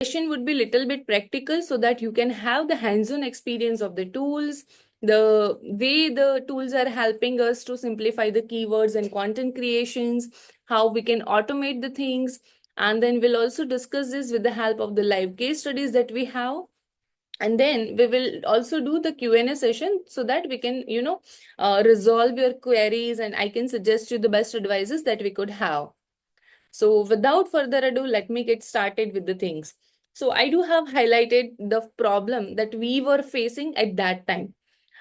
session would be little bit practical so that you can have the hands-on experience of the tools, the way the tools are helping us to simplify the keywords and content creations, how we can automate the things. And then we'll also discuss this with the help of the live case studies that we have. And then we will also do the Q&A session so that we can, resolve your queries, and I can suggest you the best advices that we could have. So without further ado, let me get started with the things. So I do have highlighted the problem that we were facing at that time.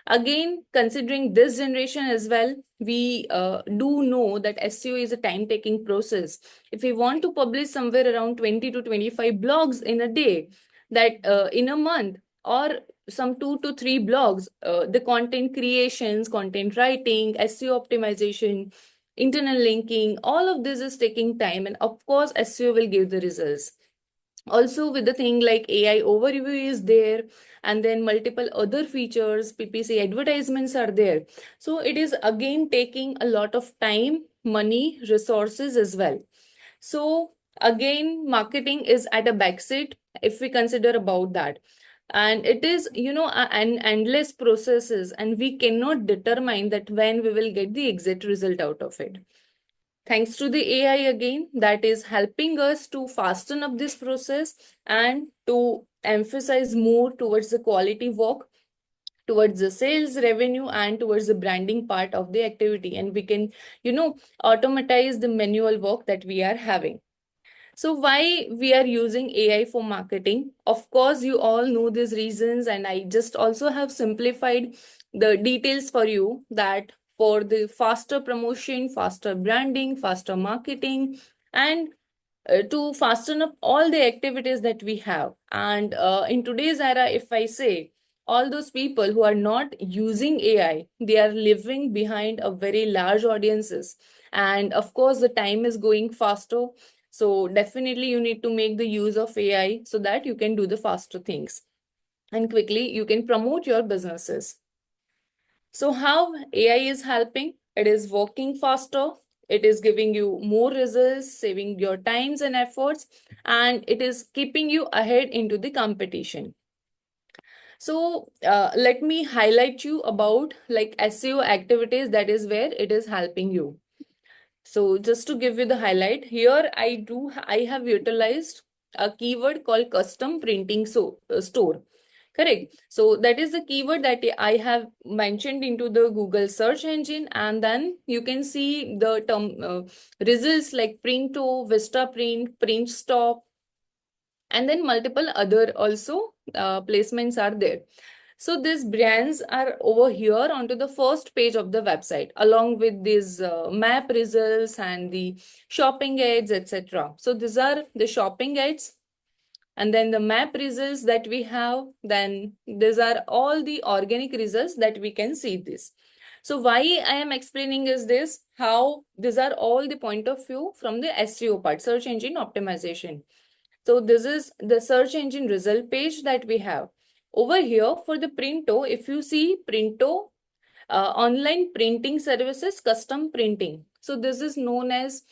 Again, considering this generation as well, we do know that SEO is a time-taking process. If we want to publish somewhere around 20 to 25 blogs in a day, that in a month, or some 2 to 3 blogs, the content creations, content writing, SEO optimization, internal linking, all of this is taking time. And of course, SEO will give the results. Also, with the thing like AI overview is there, and then multiple other features, PPC advertisements are there. So it is again taking a lot of time, money, resources as well. So again, marketing is at a backseat if we consider about that. And it is, an endless processes, and we cannot determine that when we will get the exact result out of it. Thanks to the AI again, that is helping us to fasten up this process and to emphasize more towards the quality work, towards the sales revenue, and towards the branding part of the activity. And we can, automatize the manual work that we are having. So why we are using AI for marketing? Of course, you all know these reasons, and I just also have simplified the details for you, that for the faster promotion, faster branding, faster marketing, and to fasten up all the activities that we have. And in today's era, if I say, all those people who are not using AI, they are living behind a very large audiences. And of course, the time is going faster. So definitely you need to make the use of AI so that you can do the faster things and quickly you can promote your businesses. So how AI is helping? It is working faster. It is giving you more results, saving your times and efforts, and it is keeping you ahead into the competition. So let me highlight you about like SEO activities. That is where it is helping you. So just to give you the highlight here, I have utilized a keyword called custom printing store. Correct. So that is the keyword that I have mentioned into the Google search engine, and then you can see the term results like Printo, Vistaprint, PrintStop, and then multiple other also placements are there. So these brands are over here onto the first page of the website, along with these map results and the shopping ads, etc. So these are the shopping ads, and then the map results that we have. Then these are all the organic results that we can see this. So why I am explaining is this, how these are all the point of view from the SEO part, search engine optimization. So this is the search engine result page that we have. Over here for the Printo, if you see Printo, online printing services, custom printing. So this is known as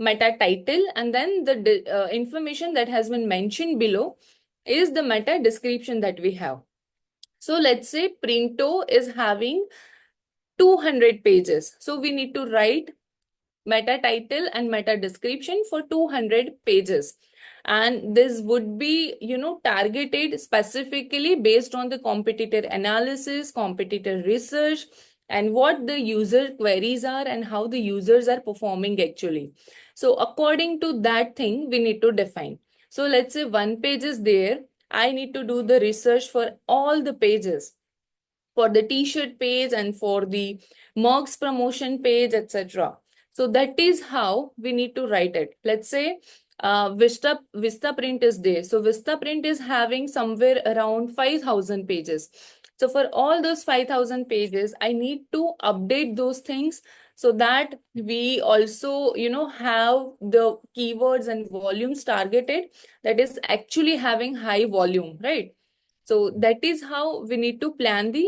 meta title, and then the information that has been mentioned below is the meta description that we have. So let's say Printo is having 200 pages. So we need to write meta title and meta description for 200 pages. And this would be, targeted specifically based on the competitor analysis, competitor research, and what the user queries are and how the users are performing actually. So according to that thing, we need to define. So let's say one page is there. I need to do the research for all the pages, for the t-shirt page and for the mugs promotion page, etc. So that is how we need to write it. Let's say Vistaprint is there. So Vistaprint is having somewhere around 5,000 pages. So for all those 5,000 pages, I need to update those things so that we also, have the keywords and volumes targeted that is actually having high volume, right? So that is how we need to plan the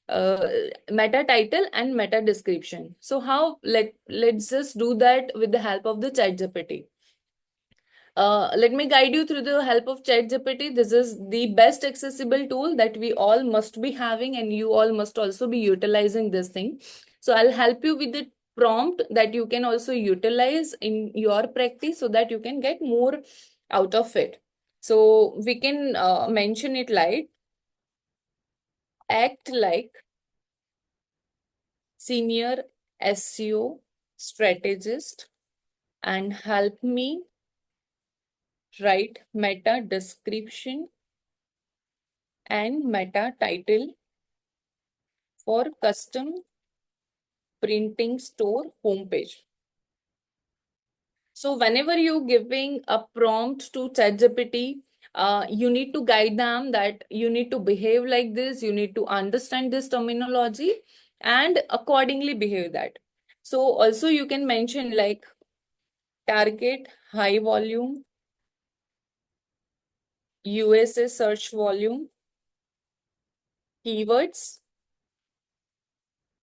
uh, meta title and meta description. So how let's just do that with the help of the ChatGPT. Let me guide you through the help of ChatGPT. This is the best accessible tool that we all must be having, and you all must also be utilizing this thing. So I'll help you with the prompt that you can also utilize in your practice so that you can get more out of it. So we can mention it like act like senior SEO strategist and help me write meta description and meta title for custom printing store homepage. So whenever you giving a prompt to ChatGPT, you need to guide them that you need to behave like this, you need to understand this terminology and accordingly behave that. So also you can mention like target high volume USA search volume keywords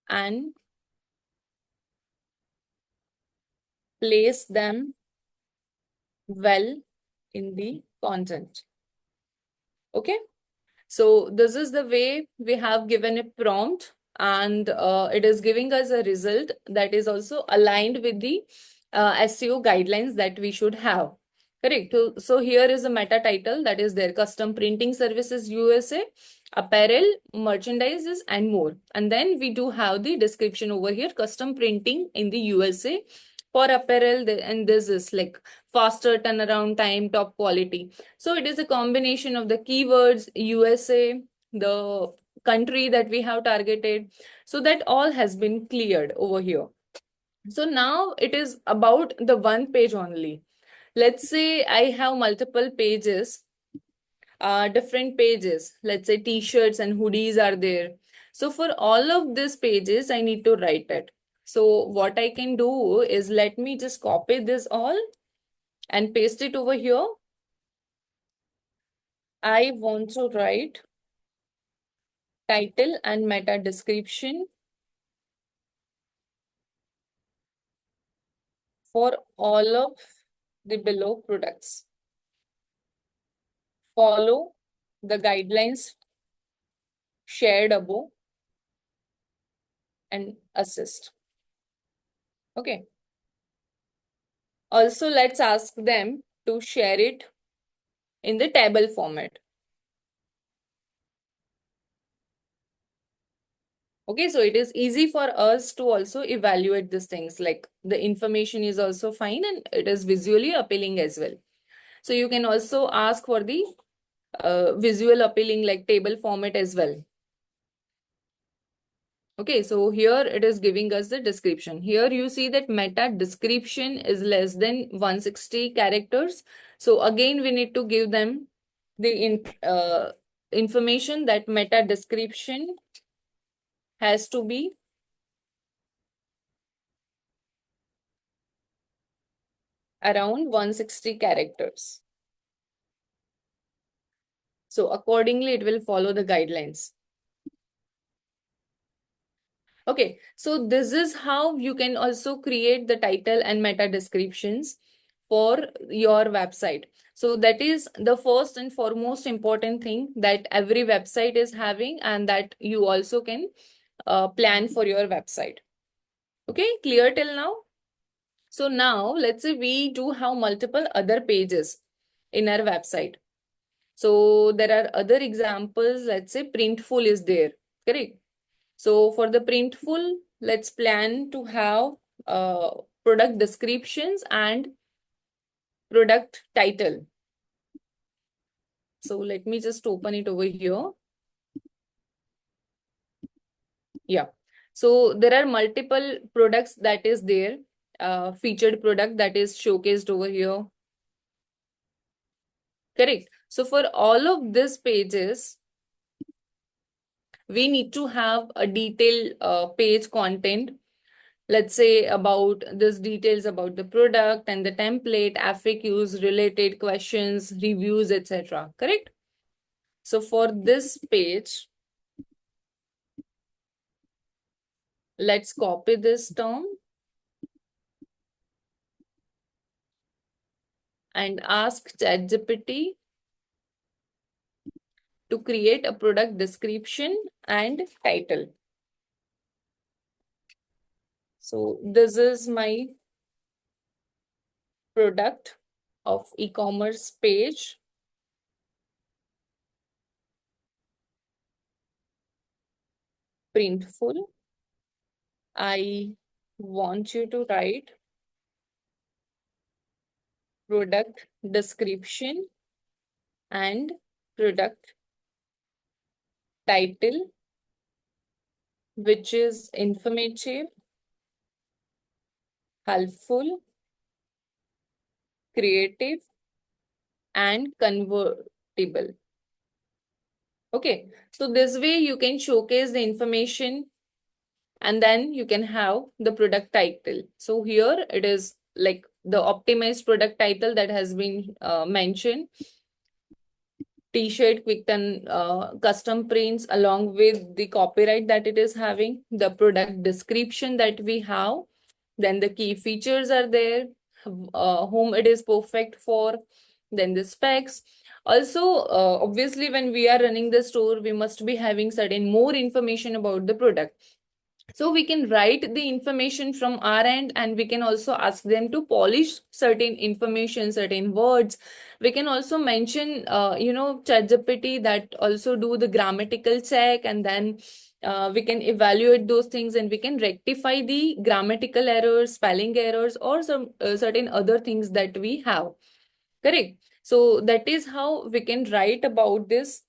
and place them well in the content. Okay. So this is the way we have given a prompt, and it is giving us a result that is also aligned with the SEO guidelines that we should have. Correct. So here is a meta title that is their custom printing services USA, apparel, merchandises, and more. And then we do have the description over here, custom printing in the USA for apparel, and this is like faster turnaround time, top quality. So it is a combination of the keywords, USA, the country that we have targeted. So that all has been cleared over here. So now it is about the one page only. Let's say I have multiple pages, different pages. Let's say t-shirts and hoodies are there. So for all of these pages, I need to write it. So what I can do is let me just copy this all and paste it over here. I want to write title and meta description for all of the below products. Follow the guidelines shared above and assist. Okay. Also, let's ask them to share it in the table format. Okay, so it is easy for us to also evaluate these things. Like the information is also fine and it is visually appealing as well. So you can also ask for the visual appealing like table format as well. Okay, so here it is giving us the description. Here you see that meta description is less than 160 characters. So again, we need to give them the information that meta description has to be around 160 characters. So accordingly, it will follow the guidelines. Okay, so this is how you can also create the title and meta descriptions for your website. So that is the first and foremost important thing that every website is having and that you also can plan for your website. Okay, clear till now? So now let's say we do have multiple other pages in our website. So there are other examples, let's say Printful is there, correct? So for the Printful, let's plan to have product descriptions and product title. So let me just open it over here. Yeah. So there are multiple products that is there, featured product that is showcased over here. Correct. So for all of these pages, we need to have a detailed page content. Let's say about this details about the product and the template, FAQs, related questions, reviews, etc. Correct? So for this page, let's copy this term. and ask ChatGPT to create a product description and title. So this is my product of e-commerce page. Printful. I want you to write product description and product title, which is informative, helpful, creative, and convertible. Okay, so this way you can showcase the information and then you can have the product title. So here it is like the optimized product title that has been mentioned. T-shirt quick and custom prints along with the copyright that it is having, the product description that we have, then the key features are there, whom it is perfect for, then the specs. Also, obviously, when we are running the store, we must be having certain more information about the product. So we can write the information from our end and we can also ask them to polish certain information, certain words. We can also mention, ChatGPT that also do the grammatical check and then we can evaluate those things and we can rectify the grammatical errors, spelling errors, or some certain other things that we have. Correct. So that is how we can write about this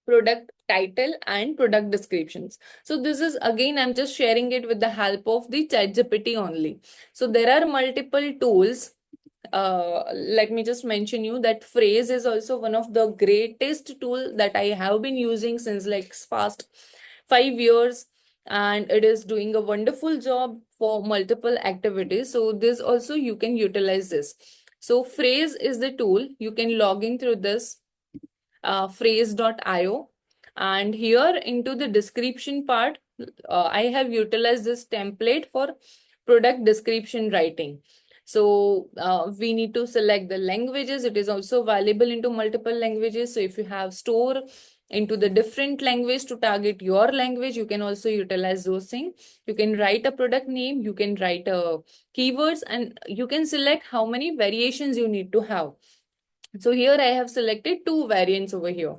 product title and product descriptions. So this is again, I'm just sharing it with the help of the ChatGPT only. So there are multiple tools. Let me just mention you that Phrase is also one of the greatest tool that I have been using since like past 5 years, and it is doing a wonderful job for multiple activities. So this also you can utilize this. So Phrase is the tool. You can log in through this phrase.io. And here into the description part, I have utilized this template for product description writing. So we need to select the languages. It is also available into multiple languages. So if you have store into the different language to target your language, you can also utilize those things. You can write a product name, you can write keywords, and you can select how many variations you need to have. So here I have selected two variants over here.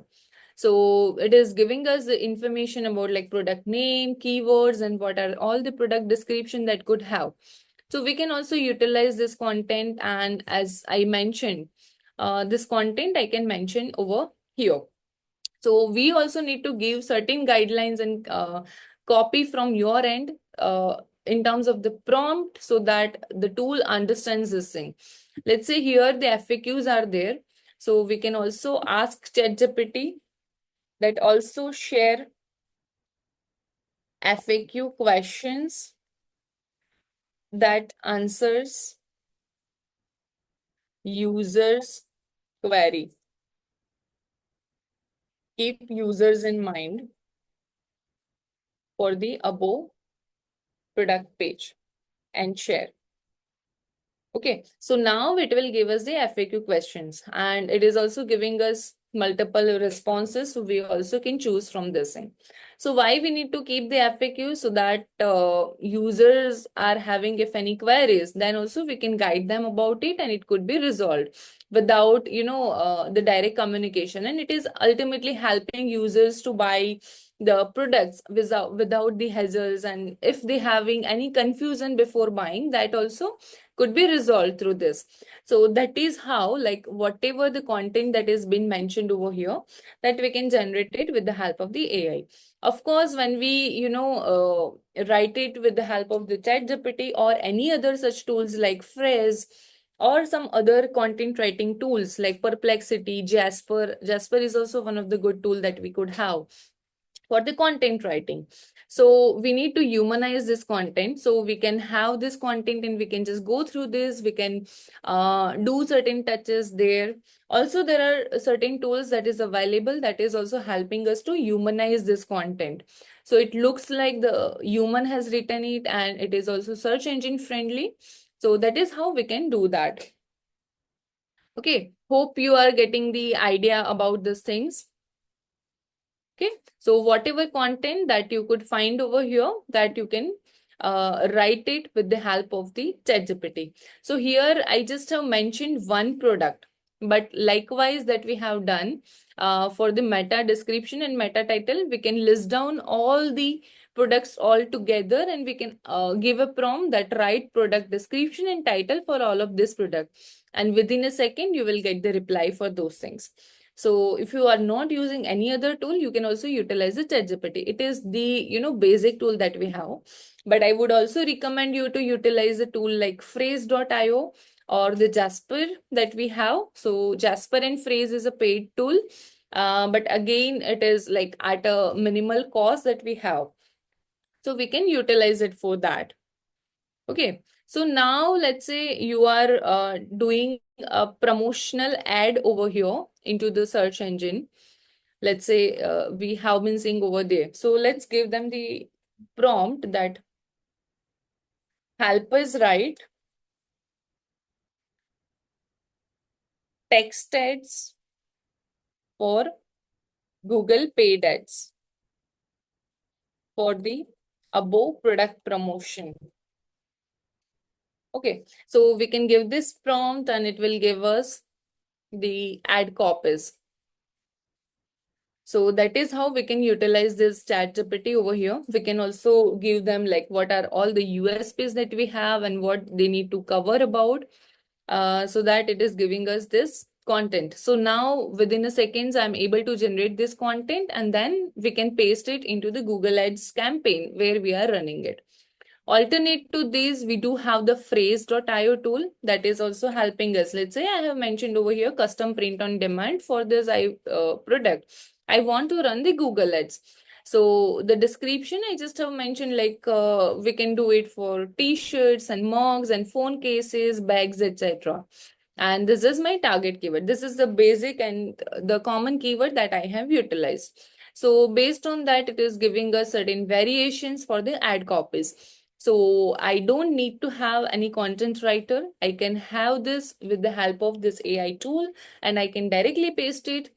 So it is giving us the information about like product name, keywords, and what are all the product description that could have. So we can also utilize this content, and as I mentioned, this content I can mention over here. So we also need to give certain guidelines and copy from your end in terms of the prompt so that the tool understands this thing. Let's say here the FAQs are there. So we can also ask ChatGPT that also share FAQ questions that answers users query. Keep users in mind for the above product page and share. Okay, so now it will give us the FAQ questions, and it is also giving us multiple responses. So we also can choose from this thing. So why we need to keep the FAQ? So that users are having if any queries, then also we can guide them about it and it could be resolved without, the direct communication. And it is ultimately helping users to buy the products without the hassles. And if they having any confusion before buying, that also could be resolved through this. So that is how, like, whatever the content that is been mentioned over here, that we can generate it with the help of the AI. Of course, when we, write it with the help of the ChatGPT or any other such tools like Phrase or some other content writing tools like Perplexity, Jasper. Jasper is also one of the good tool that we could have for the content writing. So we need to humanize this content. So we can have this content and we can just go through this. We can do certain touches there. Also, there are certain tools that is available that is also helping us to humanize this content. So it looks like the human has written it and it is also search engine friendly. So that is how we can do that. Okay, hope you are getting the idea about these things. Okay, so whatever content that you could find over here, that you can write it with the help of the ChatGPT. So here I just have mentioned one product, but likewise that we have done for the meta description and meta title, we can list down all the products all together, and we can give a prompt that write product description and title for all of this product, and within a second you will get the reply for those things. So if you are not using any other tool, you can also utilize the ChatGPT. It is the basic tool that we have. But I would also recommend you to utilize a tool like phrase.io or the Jasper that we have. So Jasper and Phrase is a paid tool. But again, it is like at a minimal cost that we have. So we can utilize it for that. Okay. So now let's say you are doing a promotional ad over here into the search engine. Let's say we have been seeing over there. So let's give them the prompt that help us write text ads for Google paid ads for the above product promotion. Okay, so we can give this prompt and it will give us the ad copies. So that is how we can utilize this ChatGPT over here. We can also give them like what are all the USPs that we have and what they need to cover about, so that it is giving us this content. So now within a seconds, I'm able to generate this content and then we can paste it into the Google Ads campaign where we are running it. Alternate to these, we do have the phrase.io tool that is also helping us. Let's say I have mentioned over here custom print on demand for this product. I want to run the Google Ads. So the description I just have mentioned, like we can do it for t-shirts and mugs and phone cases, bags, etc. And this is my target keyword. This is the basic and the common keyword that I have utilized. So based on that, it is giving us certain variations for the ad copies. So I don't need to have any content writer. I can have this with the help of this AI tool, and I can directly paste it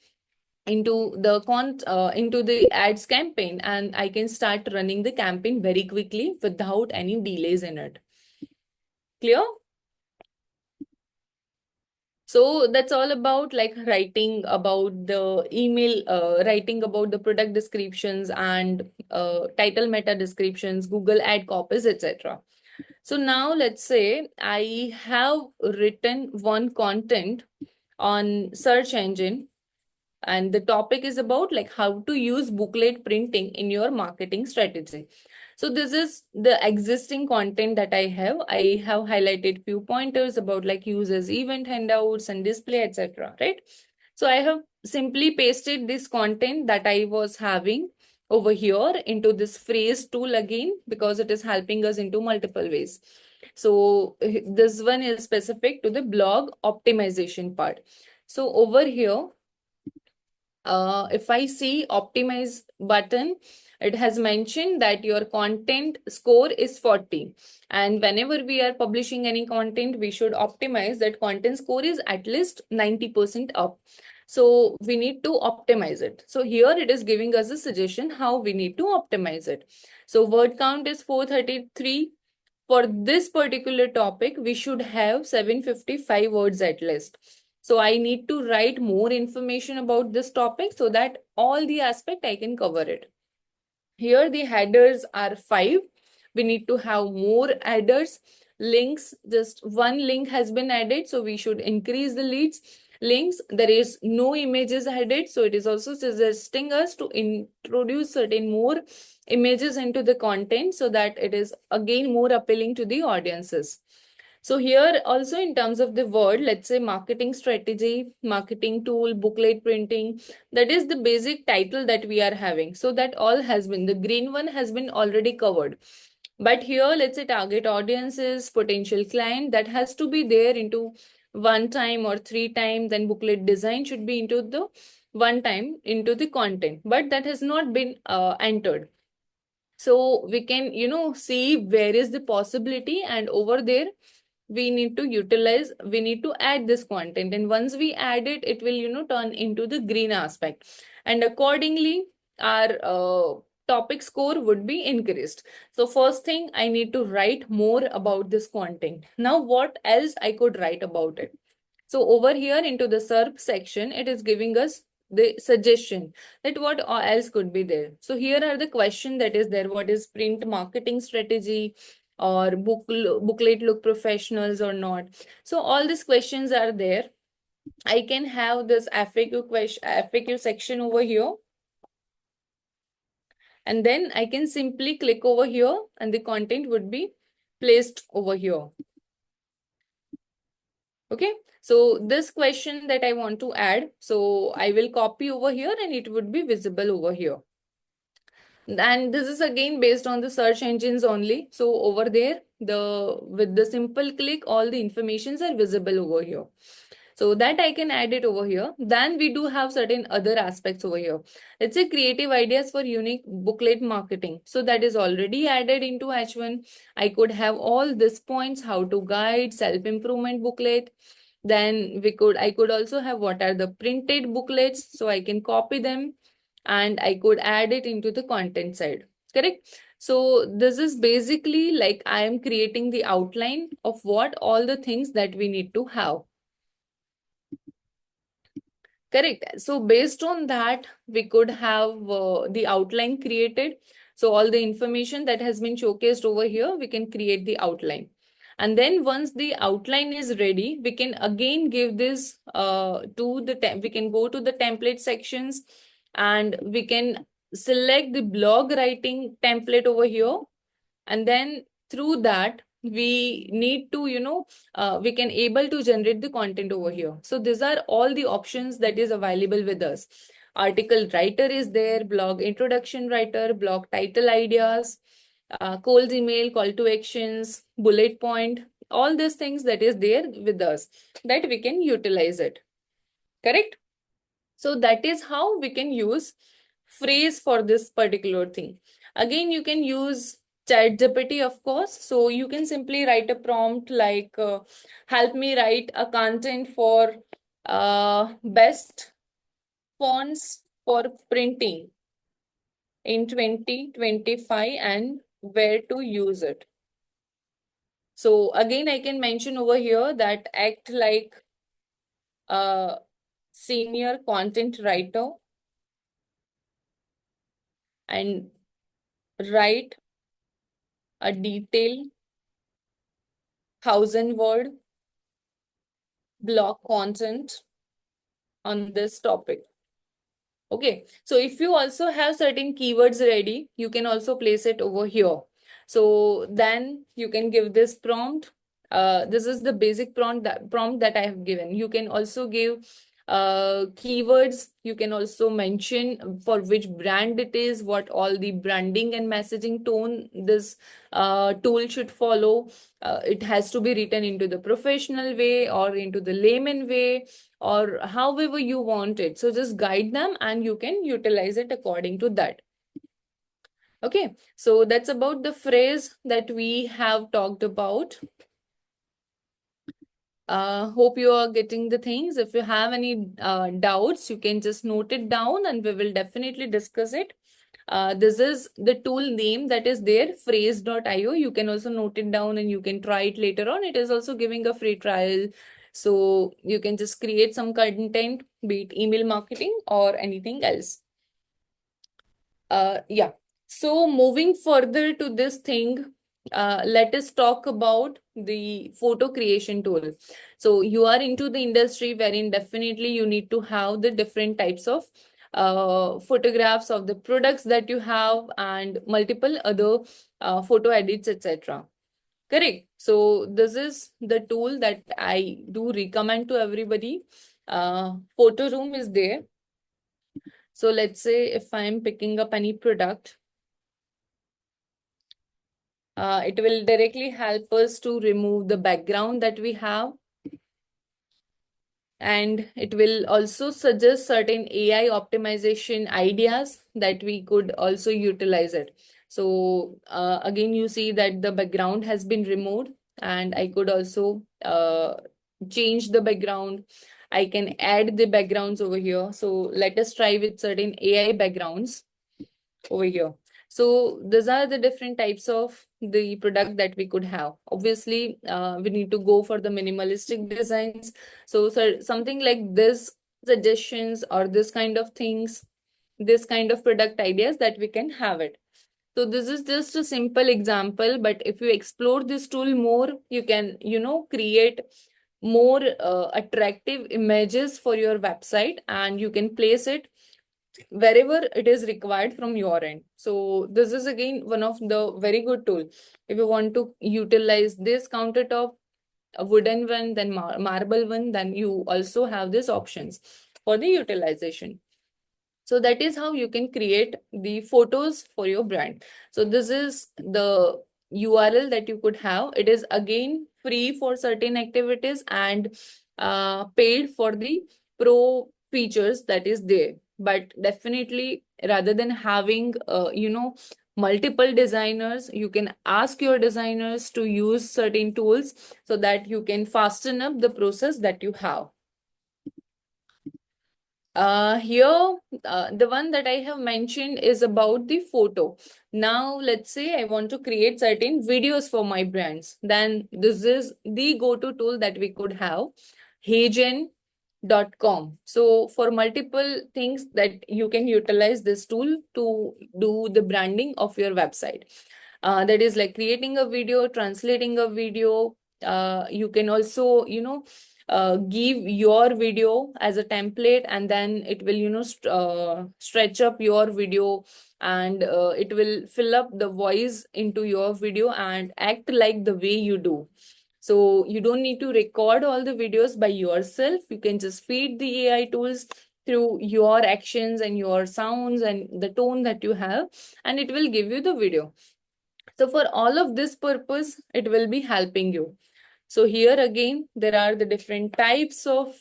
into the ads campaign, and I can start running the campaign very quickly without any delays in it. Clear? So that's all about like writing about the email, writing about the product descriptions and title meta descriptions, Google ad copies, etc. So now let's say I have written one content on search engine, and the topic is about like how to use booklet printing in your marketing strategy. So this is the existing content that I have. I have highlighted few pointers about like users event handouts and display, etc. Right? So I have simply pasted this content that I was having over here into this phrase tool again, because it is helping us into multiple ways. So this one is specific to the blog optimization part. So over here, if I see optimize button, it has mentioned that your content score is 40. And whenever we are publishing any content, we should optimize that content score is at least 90% up. So we need to optimize it. So here it is giving us a suggestion how we need to optimize it. So word count is 433. For this particular topic, we should have 755 words at least. So I need to write more information about this topic so that all the aspect I can cover it. Here the headers are 5. We need to have more headers. Links, just one link has been added, so we should increase the leads. Links, there is no images added, so it is also suggesting us to introduce certain more images into the content so that it is again more appealing to the audiences. So here also in terms of the word, let's say marketing strategy, marketing tool, booklet printing, that is the basic title that we are having. So that all has been, the green one has been already covered. But here, let's say target audiences, potential client, that has to be there into one time or 3 times. Then booklet design should be into the one time into the content, but that has not been entered. So we can, see where is the possibility, and over there, we need to utilize, we need to add this content. And once we add it, it will, turn into the green aspect. And accordingly, our topic score would be increased. So first thing, I need to write more about this content. Now, what else I could write about it? So over here into the SERP section, it is giving us the suggestion that what else could be there. So here are the question that is there. What is print marketing strategy, or booklet look professionals or not? So all these questions are there. I can have this FAQ section over here. And then I can simply click over here and the content would be placed over here. Okay, so this question that I want to add, so I will copy over here and it would be visible over here. And this is again based on the search engines only. So over there, with the simple click, all the informations are visible over here. So that I can add it over here. Then we do have certain other aspects over here. Let's say creative ideas for unique booklet marketing. So that is already added into H1. I could have all these points, how to guide, self-improvement booklet. Then I could also have what are the printed booklets. So I can copy them and I could add it into the content side. Correct? So this is basically like I am creating the outline of what all the things that we need to have. Correct. So based on that, we could have the outline created. So all the information that has been showcased over here, we can create the outline. And then once the outline is ready, we can again give this we can go to the template sections and we can select the blog writing template over here. And then through that, we need to, we can able to generate the content over here. So these are all the options that is available with us. Article writer is there, blog introduction writer, blog title ideas, cold email, call to actions, bullet point, all these things that is there with us that we can utilize it. Correct? So that is how we can use phrase for this particular thing. Again, you can use ChatGPT, of course. So you can simply write a prompt like, help me write a content for best fonts for printing in 2025 and where to use it. So again, I can mention over here that act like a senior content writer and write a detailed 1,000-word blog content on this topic. Okay, so if you also have certain keywords ready, you can also place it over here. So then you can give this prompt. This is the basic prompt that I have given. You can also give keywords. You can also mention for which brand it is, what all the branding and messaging tone this tool should follow. It has to be written into the professional way or into the layman way, or however you want it. So just guide them and you can utilize it according to that. Okay, so that's about the phrase that we have talked about. Hope you are getting the things. If you have any doubts, you can just note it down and we will definitely discuss it. This is the tool name that is there, phrase.io. You can also note it down and you can try it later on. It is also giving a free trial. So you can just create some content, be it email marketing or anything else. Yeah. So moving further to this thing, let us talk about the photo creation tool. So you are into the industry wherein definitely you need to have the different types of photographs of the products that you have and multiple other photo edits, etc. Correct. So this is the tool that I do recommend to everybody. Photo Room is there. So let's say if I'm picking up any product, it will directly help us to remove the background that we have. And it will also suggest certain AI optimization ideas that we could also utilize it. So again, you see that the background has been removed and I could also change the background. I can add the backgrounds over here. So let us try with certain AI backgrounds over here. So these are the different types of the product that we could have. Obviously, we need to go for the minimalistic designs. So something like this suggestions or this kind of things, this kind of product ideas that we can have it. So this is just a simple example, but if you explore this tool more, you can, create more attractive images for your website, and you can place it wherever it is required from your end. So this is again one of the very good tool. If you want to utilize this countertop, a wooden one, then marble one, then you also have these options for the utilization. So that is how you can create the photos for your brand. So this is the URL that you could have. It is again free for certain activities and paid for the pro features that is there. But definitely, rather than having multiple designers, you can ask your designers to use certain tools so that you can fasten up the process that you have. Here, the one that I have mentioned is about the photo. Now, let's say I want to create certain videos for my brands. Then this is the go-to tool that we could have, heygen.com. So for multiple things that you can utilize this tool to do the branding of your website. That is like creating a video, translating a video. You can also, give your video as a template, and then it will stretch up your video, and it will fill up the voice into your video and act like the way you do. So you don't need to record all the videos by yourself. You can just feed the AI tools through your actions and your sounds and the tone that you have, and it will give you the video. So for all of this purpose, it will be helping you. So here again, there are the different types of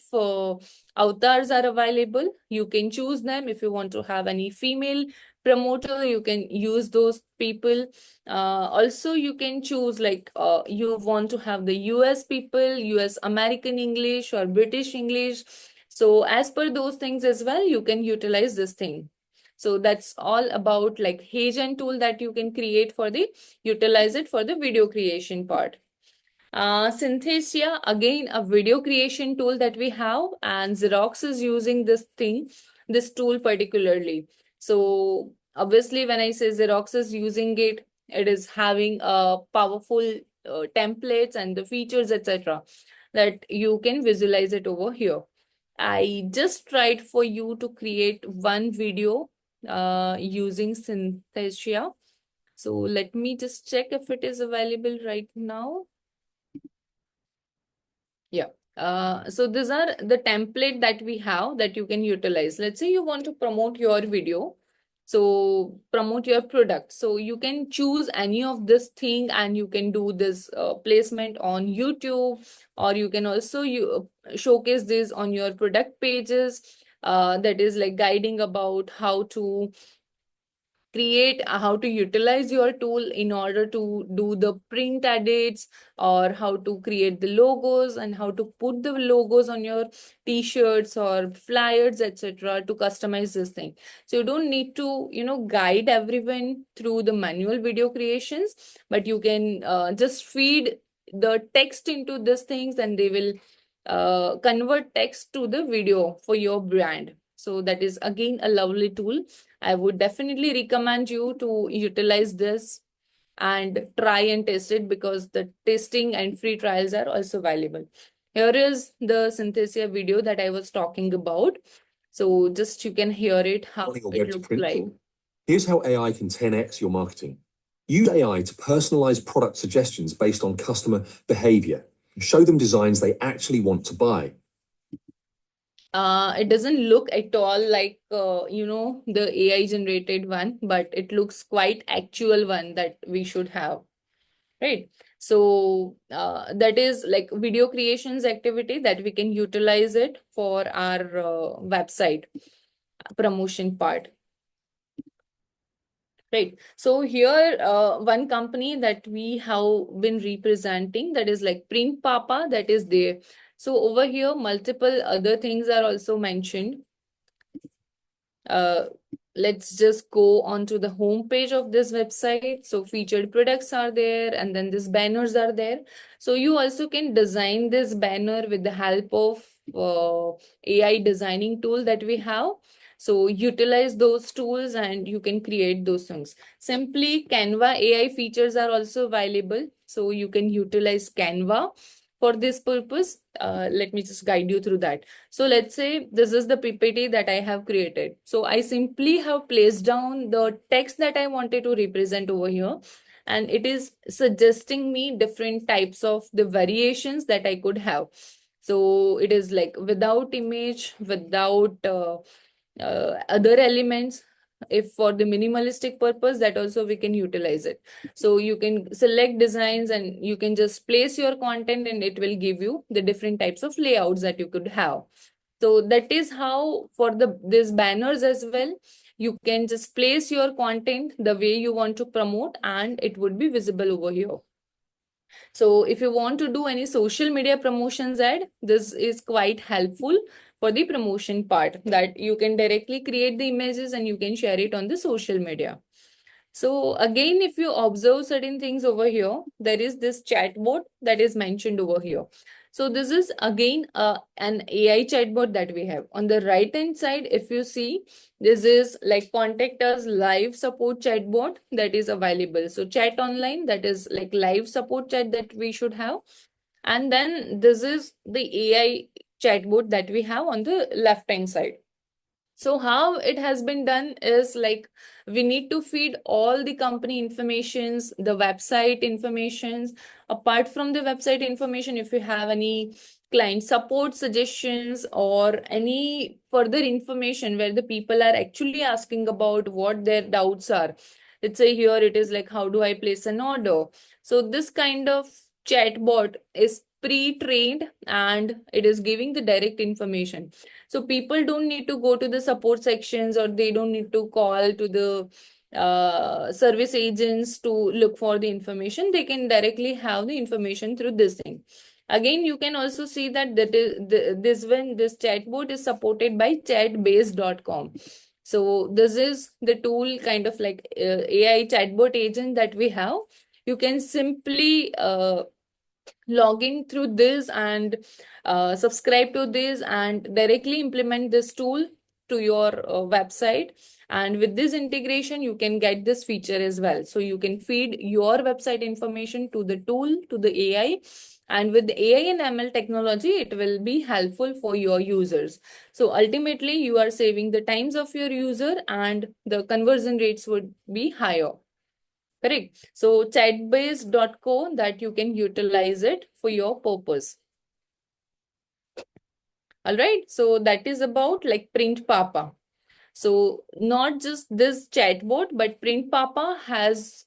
avatars are available. You can choose them. If you want to have any female promoter, you can use those people. Also, you can choose like you want to have the US people, US American English or British English. So as per those things as well, you can utilize this thing. So that's all about like HeyGen tool that you can create for the utilize it for the video creation part. Synthesia, again, a video creation tool that we have, and Xerox is using this tool particularly. So obviously, when I say Xerox is using it, it is having a powerful templates and the features, etc., that you can visualize it over here. I just tried for you to create one video using Synthesia. So let me just check if it is available right now. Yeah. So these are the template that we have that you can utilize. Let's say you want to promote your video. So promote your product. So you can choose any of this thing and you can do this placement on YouTube, or you can also showcase this on your product pages. That is like guiding about how to create how to utilize your tool in order to do the print edits, or how to create the logos and how to put the logos on your t-shirts or flyers, etc., to customize this thing. So you don't need to guide everyone through the manual video creations, but you can just feed the text into these things, and they will convert text to the video for your brand. So that is again a lovely tool. I would definitely recommend you to utilize this and try and test it, because the testing and free trials are also available. Here is the Synthesia video that I was talking about. So just you can hear it, how Running a it web to looks print like. tool. Here's how AI can 10x your marketing. Use AI to personalize product suggestions based on customer behavior. Show them designs they actually want to buy. It doesn't look at all like the AI generated one, but it looks quite actual one that we should have, right? So that is like video creations activity that we can utilize it for our website promotion part. Right. So here, one company that we have been representing, that is like Print Papa, that is there. So over here, multiple other things are also mentioned. Uh, let's just go on to the home page of this website. So featured products are there, and then these banners are there. So you also can design this banner with the help of AI designing tool that we have. So utilize those tools and you can create those things. Simply Canva AI features are also available. So you can utilize Canva for this purpose. Let me just guide you through that. So let's say this is the PPT that I have created. So I simply have placed down the text that I wanted to represent over here. And it is suggesting me different types of the variations that I could have. So it is like without image, without other elements. If for the minimalistic purpose, that also we can utilize it. So you can select designs and you can just place your content and it will give you the different types of layouts that you could have. So that is how for these banners as well, you can just place your content the way you want to promote and it would be visible over here. So if you want to do any social media promotions ad, this is quite helpful for the promotion part, that you can directly create the images and you can share it on the social media. So again, if you observe certain things over here, there is this chatbot that is mentioned over here. So this is again an AI chatbot that we have. On the right hand side, if you see, this is like contact us live support chatbot that is available. So chat online, that is like live support chat that we should have. And then this is the AI chatbot that we have on the left hand side. So how it has been done is like we need to feed all the company informations, the website informations. Apart from the website information, if you have any client support suggestions or any further information where the people are actually asking about what their doubts are. Let's say here it is like, how do I place an order? So this kind of chatbot is pre-trained and it is giving the direct information. So people don't need to go to the support sections or they don't need to call to the service agents to look for the information. They can directly have the information through this thing. Again, you can also see that this chatbot is supported by chatbase.com. So this is the tool kind of like AI chatbot agent that we have. You can simply login through this and subscribe to this and directly implement this tool to your website. And with this integration, you can get this feature as well. So you can feed your website information to the tool, to the AI. And with the AI and ML technology, it will be helpful for your users. So ultimately, you are saving the times of your user and the conversion rates would be higher. Correct. So chatbase.co, that you can utilize it for your purpose. All right. So that is about like Print Papa. So not just this chatbot, but Print Papa has,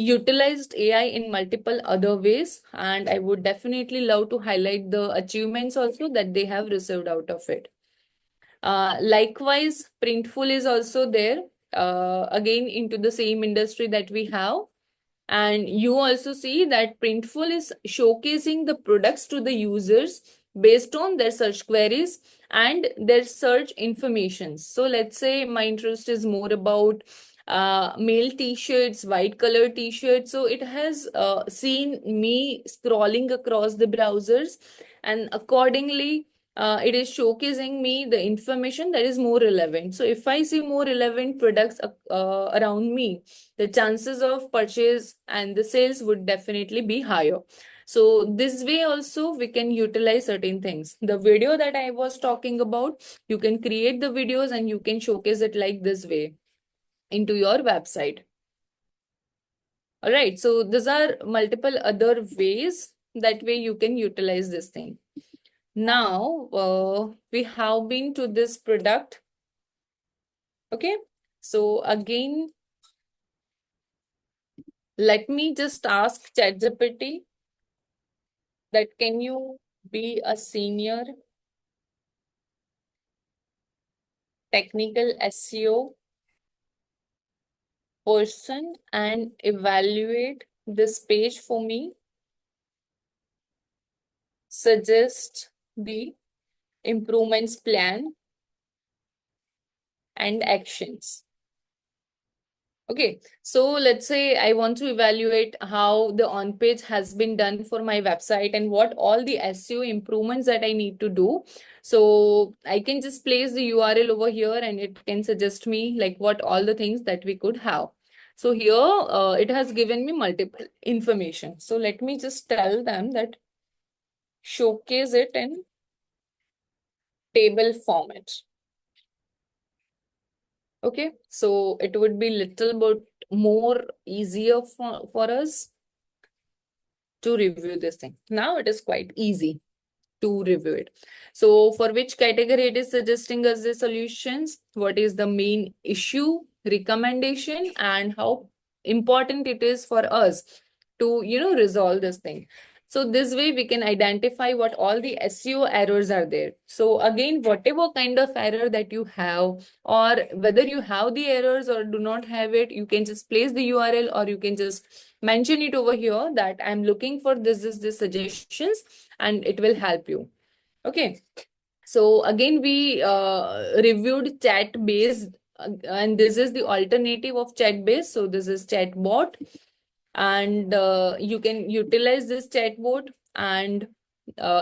utilized AI in multiple other ways. And I would definitely love to highlight the achievements also that they have received out of it. Likewise, Printful is also there, again into the same industry that we have. And you also see that Printful is showcasing the products to the users based on their search queries and their search information. So let's say my interest is more about male t-shirts, white color t-shirts. So it has seen me scrolling across the browsers, and accordingly, it is showcasing me the information that is more relevant. So if I see more relevant products around me, the chances of purchase and the sales would definitely be higher. So this way also we can utilize certain things. The video that I was talking about, you can create the videos and you can showcase it like this way into your website. All right, so these are multiple other ways that way you can utilize this thing. Now, we have been to this product. Okay, so again, let me just ask ChatGPT that can you be a senior technical SEO person and evaluate this page for me. Suggest the improvements plan and actions. Okay, so let's say I want to evaluate how the on page has been done for my website and what all the SEO improvements that I need to do. So I can just place the URL over here and it can suggest me like what all the things that we could have. So here it has given me multiple information. So let me just tell them that showcase it in table format. Okay, so it would be little bit more easier for us to review this thing. Now it is quite easy to review it. So for which category it is suggesting us the solutions, what is the main issue, recommendation, and how important it is for us to, resolve this thing. So this way we can identify what all the SEO errors are there. So again, whatever kind of error that you have, or whether you have the errors or do not have it, you can just place the URL or you can just mention it over here that I'm looking for this suggestions and it will help you. Okay. So again, we reviewed chat based and this is the alternative of chat based. So this is chatbot and you can utilize this chatbot and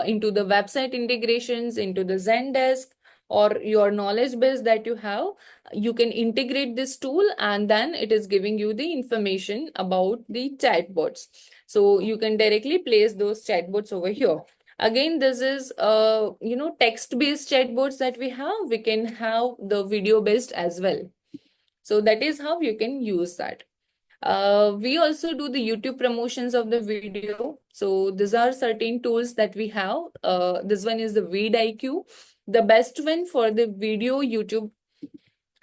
into the website integrations, into the Zendesk or your knowledge base that you have, you can integrate this tool and then it is giving you the information about the chatbots. So you can directly place those chatbots over here. Again, this is text-based chatbots that we have. We can have the video-based as well. So that is how you can use that. We also do the YouTube promotions of the video. So these are certain tools that we have. This one is the vidIQ, the best one for the video YouTube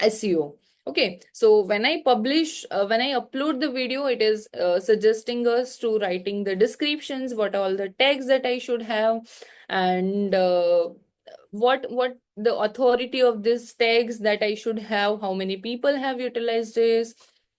SEO. Okay, so when I upload the video, it is suggesting us to writing the descriptions, what all the tags that I should have, and what the authority of these tags that I should have, how many people have utilized this,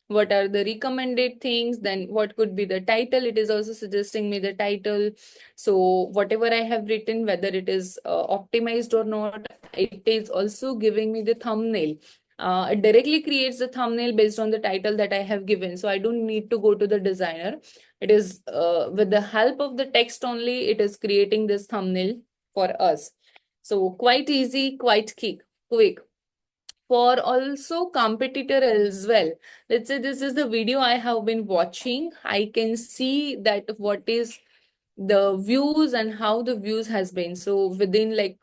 what are the recommended things, then what could be the title. It is also suggesting me the title. So whatever I have written, whether it is optimized or not, it is also giving me the thumbnail. It directly creates the thumbnail based on the title that I have given. So I don't need to go to the designer. It is with the help of the text only, it is creating this thumbnail for us. So quite easy, quite quick. For also competitor as well. Let's say this is the video I have been watching. I can see that what is the views and how the views has been. So within like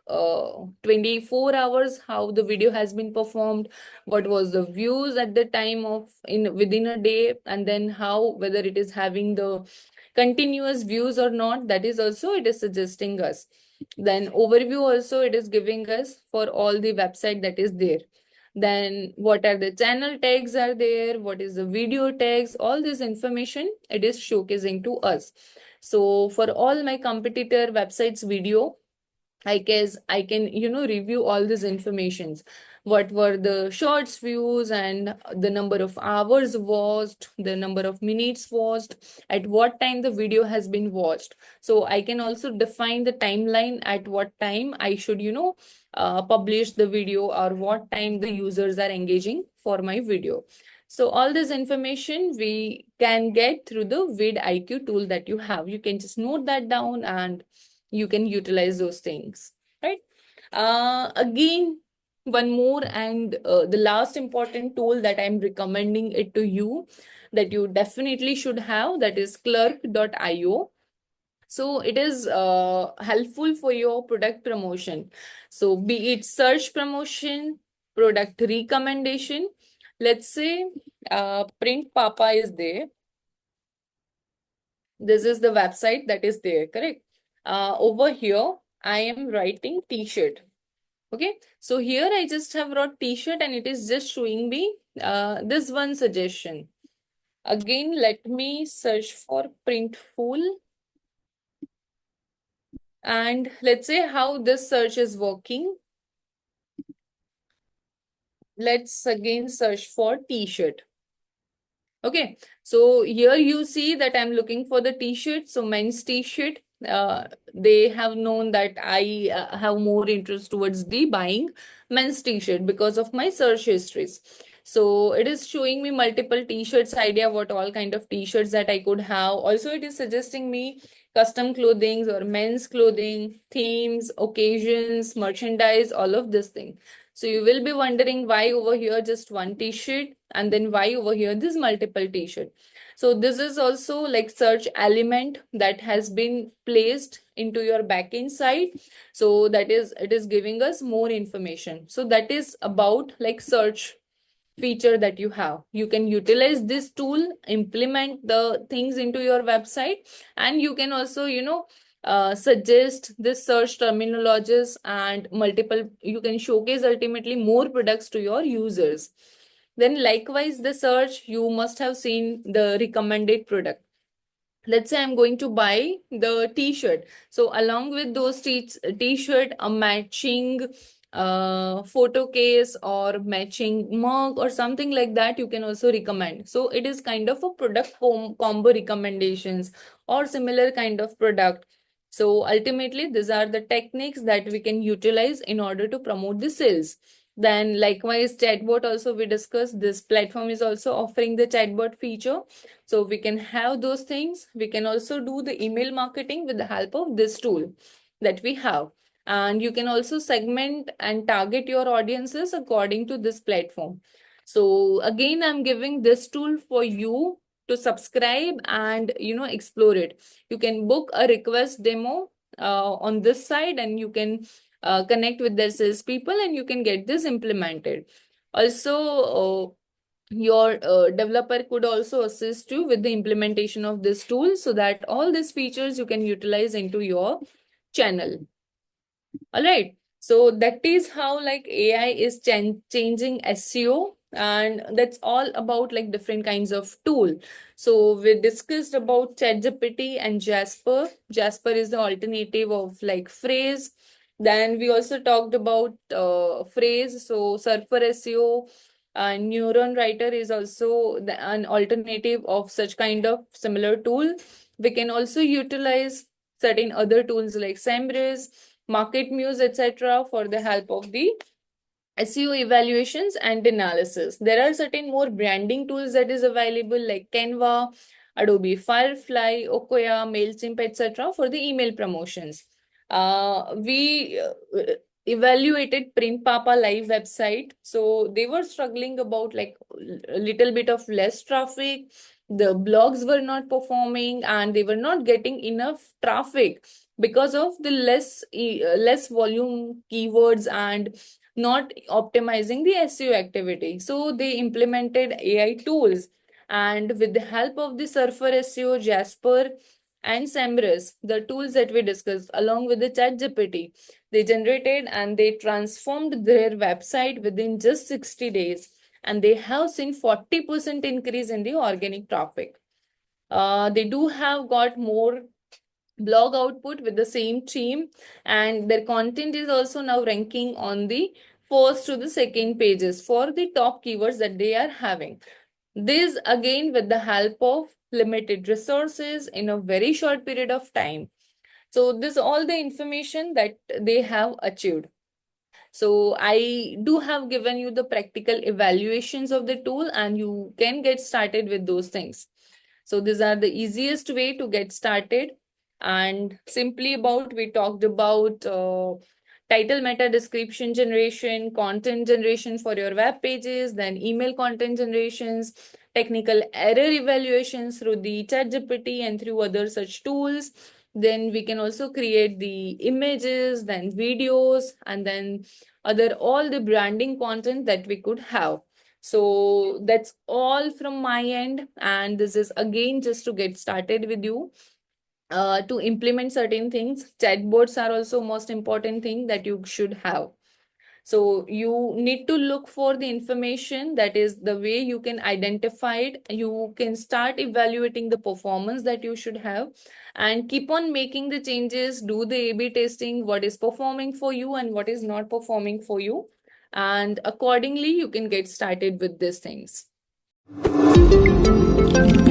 24 hours, how the video has been performed, what was the views at the time of within a day, and then how whether it is having the continuous views or not, that is also it is suggesting us. Then overview also it is giving us for all the website that is there. Then what are the channel tags are there, what is the video tags, all this information it is showcasing to us. So for all my competitor websites video, I guess I can, review all these informations. What were the shorts views and the number of hours watched, the number of minutes watched, at what time the video has been watched. So I can also define the timeline at what time I should, publish the video or what time the users are engaging for my video. So all this information we can get through the vidIQ tool that you have. You can just note that down and you can utilize those things, right? Again, one more and the last important tool that I'm recommending it to you that you definitely should have, that is Clerk.io. So it is helpful for your product promotion. So be it search promotion, product recommendation. Let's say Print Papa is there. This is the website that is there, correct? Over here, I am writing t-shirt. Okay, so here I just have wrote t-shirt and it is just showing me this one suggestion. Again, let me search for Printful. And let's say how this search is working. Let's again search for t-shirt. Okay, so here you see that I'm looking for the t-shirt. So men's t-shirt, they have known that I have more interest towards the buying men's t-shirt because of my search histories. So it is showing me multiple t-shirts idea, what all kind of t-shirts that I could have. Also, it is suggesting me custom clothing or men's clothing, themes, occasions, merchandise, all of this thing. So you will be wondering why over here just one t-shirt and then why over here this multiple t-shirt. So this is also like search element that has been placed into your backend side. So that is, it is giving us more information. So that is about like search feature that you have. You can utilize this tool, implement the things into your website, and you can also, suggest this search terminologies and multiple, you can showcase ultimately more products to your users. Then likewise, the search, you must have seen the recommended product. Let's say I'm going to buy the t-shirt. So along with those t-shirt, a matching photo case or matching mug or something like that, you can also recommend. So it is kind of a product combo recommendations or similar kind of product. So ultimately, these are the techniques that we can utilize in order to promote the sales. Then likewise, chatbot also we discussed. This platform is also offering the chatbot feature. So we can have those things. We can also do the email marketing with the help of this tool that we have. And you can also segment and target your audiences according to this platform. So again, I'm giving this tool for you to subscribe and explore it. You can book a request demo on this side, and you can connect with their salespeople, and you can get this implemented. Also, your developer could also assist you with the implementation of this tool, so that all these features you can utilize into your channel. All right. So that is how like AI is changing SEO, and that's all about like different kinds of tool. So we discussed about ChatGPT and Jasper. Jasper is the alternative of like Phrase. Then we also talked about Phrase. So Surfer SEO and Neuron Writer is also an alternative of such kind of similar tool. We can also utilize certain other tools like SEMrush, MarketMuse, etc. for the help of the SEO evaluations and analysis. There are certain more branding tools that is available like Canva, Adobe Firefly, Okoya, MailChimp, etc. for the email promotions. We evaluated Print Papa Live website. So they were struggling about like a little bit of less traffic. The blogs were not performing and they were not getting enough traffic because of the less volume keywords and not optimizing the SEO activity. So they implemented AI tools, and with the help of the Surfer SEO, Jasper, and SEMrush, the tools that we discussed, along with the ChatGPT, they generated and they transformed their website within just 60 days, and they have seen 40% increase in the organic traffic. They do have got more blog output with the same team, and their content is also now ranking on the first to the second pages for the top keywords that they are having. This again with the help of limited resources in a very short period of time. So this all the information that they have achieved. So I do have given you the practical evaluations of the tool, and you can get started with those things. So these are the easiest way to get started. And simply about, we talked about title meta description generation, content generation for your web pages, then email content generations, technical error evaluations through the ChatGPT and through other such tools. Then we can also create the images, then videos, and then other all the branding content that we could have. So that's all from my end. And this is again just to get started with you. To implement certain things, chatbots are also most important thing that you should have. So you need to look for the information, that is the way you can identify it. You can start evaluating the performance that you should have and keep on making the changes, do the A/B testing, what is performing for you and what is not performing for you. And accordingly, you can get started with these things. you.